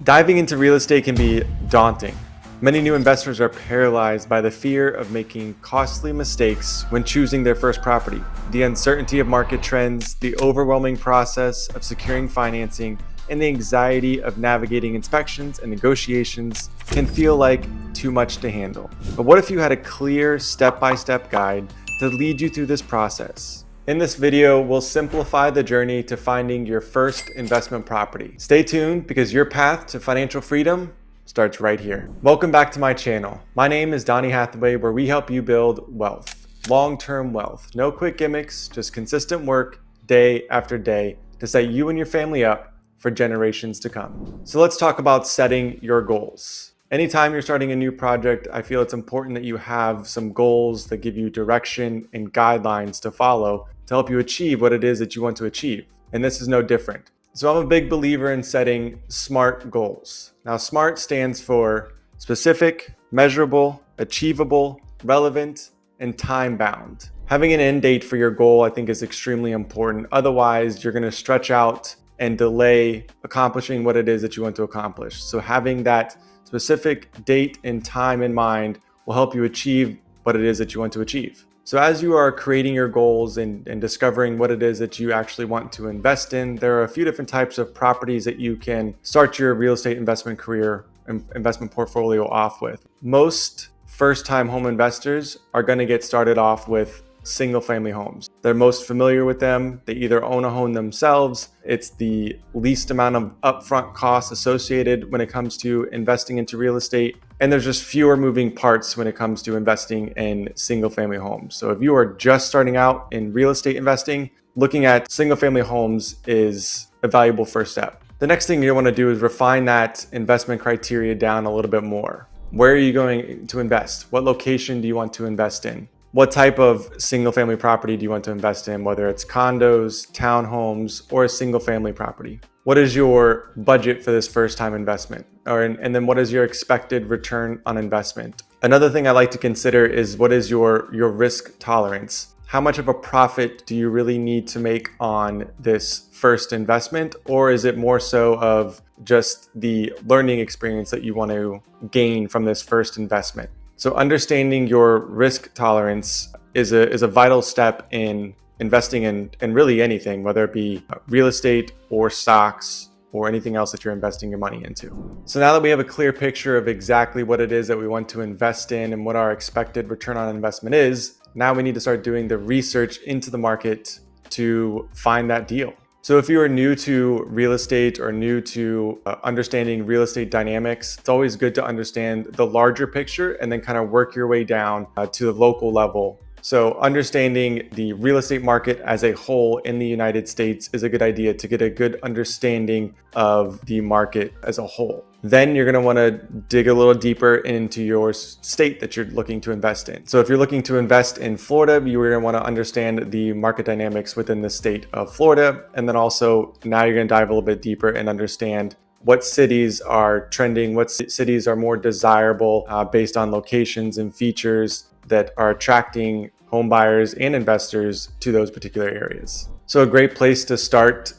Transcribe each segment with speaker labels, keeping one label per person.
Speaker 1: Diving into real estate can be daunting. Many new investors are paralyzed by the fear of making costly mistakes when choosing their first property. The uncertainty of market trends, the overwhelming process of securing financing, and the anxiety of navigating inspections and negotiations can feel like too much to handle. But what if you had a clear step-by-step guide to lead you through this process? In this video, we'll simplify the journey to finding your first investment property. Stay tuned because your path to financial freedom starts right here. Welcome back to my channel. My name is Donnie Hathaway, where we help you build wealth, long-term wealth. No quick gimmicks, just consistent work day after day to set you and your family up for generations to come. So let's talk about setting your goals. Anytime you're starting a new project, I feel it's important that you have some goals that give you direction and guidelines to follow to help you achieve what it is that you want to achieve. And this is no different. So I'm a big believer in setting SMART goals. Now, SMART stands for specific, measurable, achievable, relevant, and time-bound. Having an end date for your goal, I think, is extremely important. Otherwise, you're going to stretch out and delay accomplishing what it is that you want to accomplish. So having that specific date and time in mind will help you achieve what it is that you want to achieve. So as you are creating your goals and discovering what it is that you actually want to invest in, there are a few different types of properties that you can start your real estate investment career and investment portfolio off with. Most first-time home investors are going to get started off with single-family homes. They're most familiar with them. They either own a home themselves. It's the least amount of upfront costs associated when it comes to investing into real estate. And there's just fewer moving parts when it comes to investing in single-family homes. So if you are just starting out in real estate investing, looking at single-family homes is a valuable first step. The next thing you want to do is refine that investment criteria down a little bit more. Where are you going to invest? What location do you want to invest in? What type of single-family property do you want to invest in, whether it's condos, townhomes, or a single-family property? What is your budget for this first-time investment? And then what is your expected return on investment? Another thing I like to consider is what is your risk tolerance? How much of a profit do you really need to make on this first investment? Or is it more so of just the learning experience that you want to gain from this first investment? So understanding your risk tolerance is a vital step in investing in really anything, whether it be real estate or stocks or anything else that you're investing your money into. So now that we have a clear picture of exactly what it is that we want to invest in and what our expected return on investment is, now we need to start doing the research into the market to find that deal. So if you are new to real estate or new to understanding real estate dynamics, it's always good to understand the larger picture and then kind of work your way down to the local level. So understanding the real estate market as a whole in the United States is a good idea to get a good understanding of the market as a whole. Then you're going to want to dig a little deeper into your state that you're looking to invest in. So if you're looking to invest in Florida, you're going to want to understand the market dynamics within the state of Florida. And then also now you're going to dive a little bit deeper and understand what cities are trending, what cities are more desirable based on locations and features that are attracting home buyers and investors to those particular areas. So a great place to start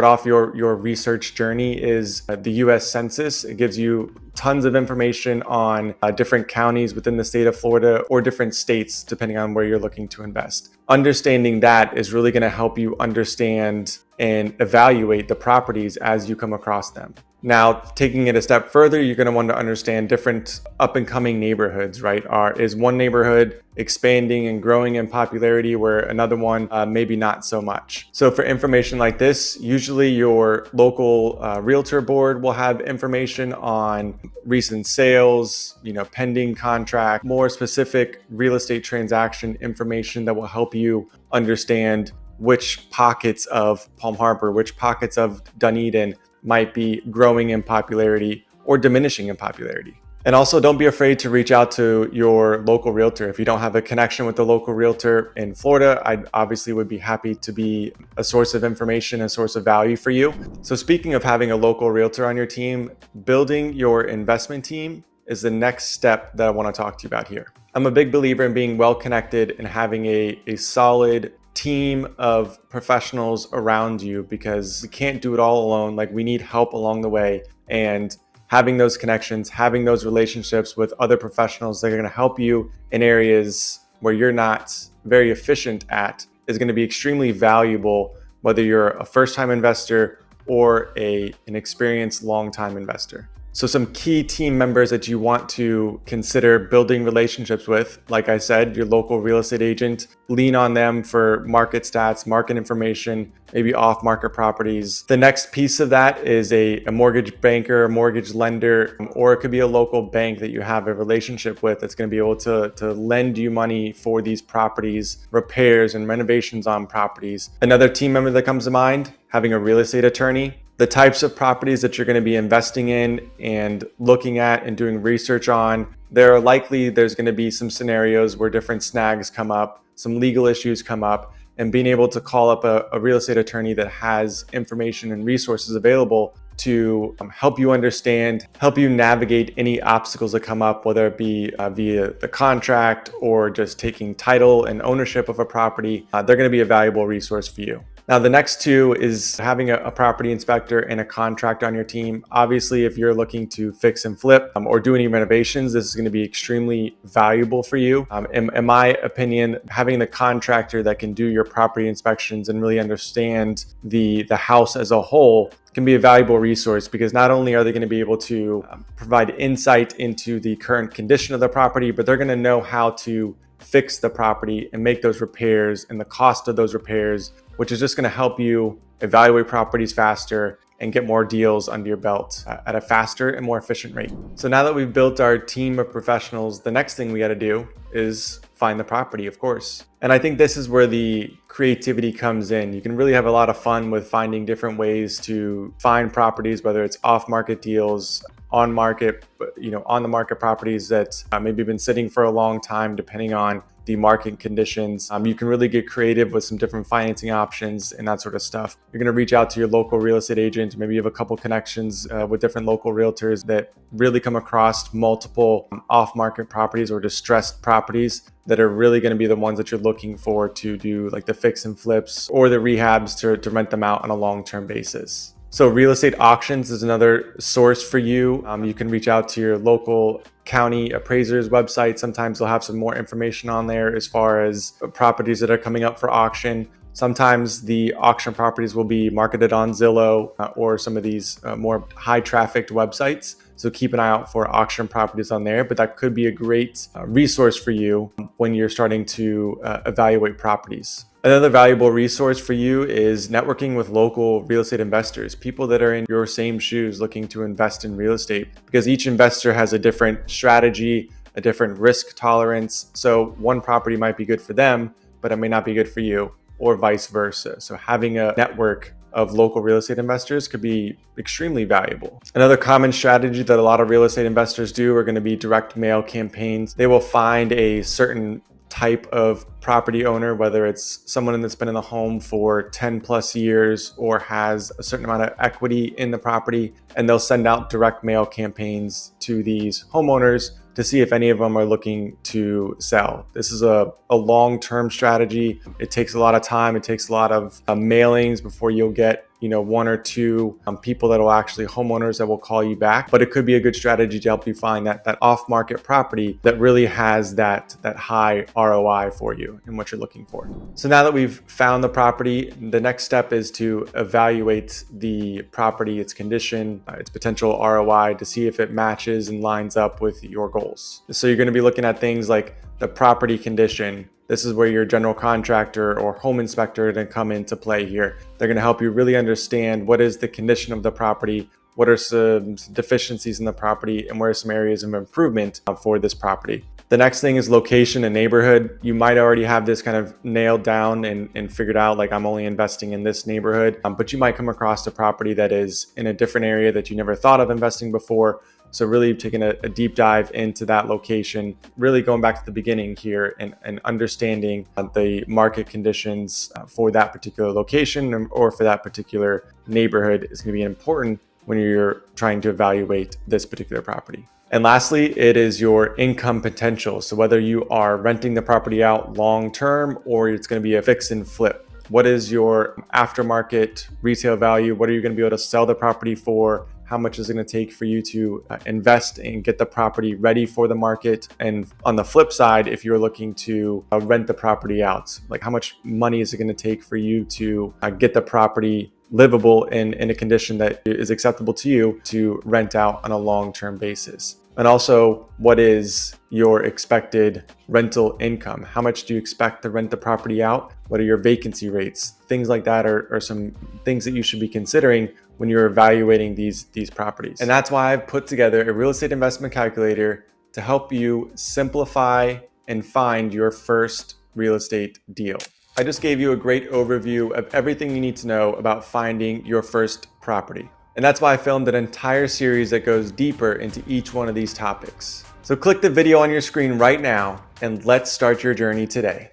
Speaker 1: off your research journey is the US Census. It gives you tons of information on different counties within the state of Florida or different states, depending on where you're looking to invest. Understanding that is really going to help you understand and evaluate the properties as you come across them. Now, taking it a step further, you're going to want to understand different up and coming neighborhoods, right? Is one neighborhood expanding and growing in popularity where another one maybe not so much? So for information like this, usually your local realtor board will have information on recent sales, pending contract, more specific real estate transaction information that will help you understand which pockets of Palm Harbor, which pockets of Dunedin might be growing in popularity or diminishing in popularity. And also don't be afraid to reach out to your local realtor. If you don't have a connection with the local realtor in Florida, I obviously would be happy to be a source of information, a source of value for you. So speaking of having a local realtor on your team, building your investment team is the next step that I want to talk to you about here. I'm a big believer in being well connected and having a solid team of professionals around you, because we can't do it all alone. Like, we need help along the way. And having those connections, having those relationships with other professionals that are going to help you in areas where you're not very efficient at is going to be extremely valuable, whether you're a first-time investor or an experienced long-time investor. So some key team members that you want to consider building relationships with, like I said, your local real estate agent, lean on them for market stats, market information, maybe off-market properties. The next piece of that is a mortgage banker, a mortgage lender, or it could be a local bank that you have a relationship with that's going to be able to lend you money for these properties, repairs and renovations on properties. Another team member that comes to mind, having a real estate attorney. The types of properties that you're going to be investing in and looking at and doing research on, there's going to be some scenarios where different snags come up, some legal issues come up, and being able to call up a real estate attorney that has information and resources available to help you understand, help you navigate any obstacles that come up, whether it be via the contract or just taking title and ownership of a property. They're going to be a valuable resource for you. Now, the next two is having a property inspector and a contractor on your team. Obviously, if you're looking to fix and flip or do any renovations, this is going to be extremely valuable for you. In my opinion, having the contractor that can do your property inspections and really understand the house as a whole can be a valuable resource, because not only are they going to be able to provide insight into the current condition of the property, but they're going to know how to fix the property and make those repairs and the cost of those repairs, which is just going to help you evaluate properties faster and get more deals under your belt at a faster and more efficient rate. So now that we've built our team of professionals, the next thing we got to do is find the property, of course. And I think this is where the creativity comes in. You can really have a lot of fun with finding different ways to find properties, whether it's off-market deals, on the market properties that maybe been sitting for a long time, depending on the market conditions. You can really get creative with some different financing options and that sort of stuff. You're going to reach out to your local real estate agent. Maybe you have a couple connections with different local realtors that really come across multiple off-market properties or distressed properties that are really going to be the ones that you're looking for to do like the fix and flips or the rehabs to rent them out on a long-term basis. So real estate auctions is another source for you. You can reach out to your local county appraiser's website. Sometimes they'll have some more information on there as far as properties that are coming up for auction. Sometimes the auction properties will be marketed on Zillow or some of these more high trafficked websites. So keep an eye out for auction properties on there, but that could be a great resource for you when you're starting to evaluate properties. Another valuable resource for you is networking with local real estate investors, people that are in your same shoes looking to invest in real estate, because each investor has a different strategy, a different risk tolerance. So one property might be good for them, but it may not be good for you, or vice versa. So having a network of local real estate investors could be extremely valuable. Another common strategy that a lot of real estate investors do are going to be direct mail campaigns. They will find a certain type of property owner, whether it's someone that's been in the home for 10 plus years or has a certain amount of equity in the property, and they'll send out direct mail campaigns to these homeowners to see if any of them are looking to sell. This is a long-term strategy. It takes a lot of time. It takes a lot of mailings before you'll get one or two people that will actually, homeowners that will call you back. But it could be a good strategy to help you find that off-market property that really has that high ROI for you and what you're looking for. So now that we've found the property, the next step is to evaluate the property, its condition, its potential ROI, to see if it matches and lines up with your goals. So you're going to be looking at things like the property condition. This is where your general contractor or home inspector are going to come into play here. They're going to help you really understand what is the condition of the property, what are some deficiencies in the property, and where are some areas of improvement for this property. The next thing is location and neighborhood. You might already have this kind of nailed down and figured out, like, I'm only investing in this neighborhood, but you might come across a property that is in a different area that you never thought of investing before. So really taking a deep dive into that location, really going back to the beginning here and understanding the market conditions for that particular location or for that particular neighborhood is going to be important when you're trying to evaluate this particular property. And lastly, it is your income potential. So whether you are renting the property out long-term or it's going to be a fix and flip, what is your aftermarket resale value? What are you going to be able to sell the property for? How much is it going to take for you to invest and get the property ready for the market? And on the flip side, if you're looking to rent the property out, like how much money is it going to take for you to get the property livable in a condition that is acceptable to you to rent out on a long-term basis? And also, what is your expected rental income? How much do you expect to rent the property out? What are your vacancy rates? Things like that are some things that you should be considering when you're evaluating these properties. And that's why I've put together a real estate investment calculator to help you simplify and find your first real estate deal. I just gave you a great overview of everything you need to know about finding your first property. And that's why I filmed an entire series that goes deeper into each one of these topics. So click the video on your screen right now and let's start your journey today.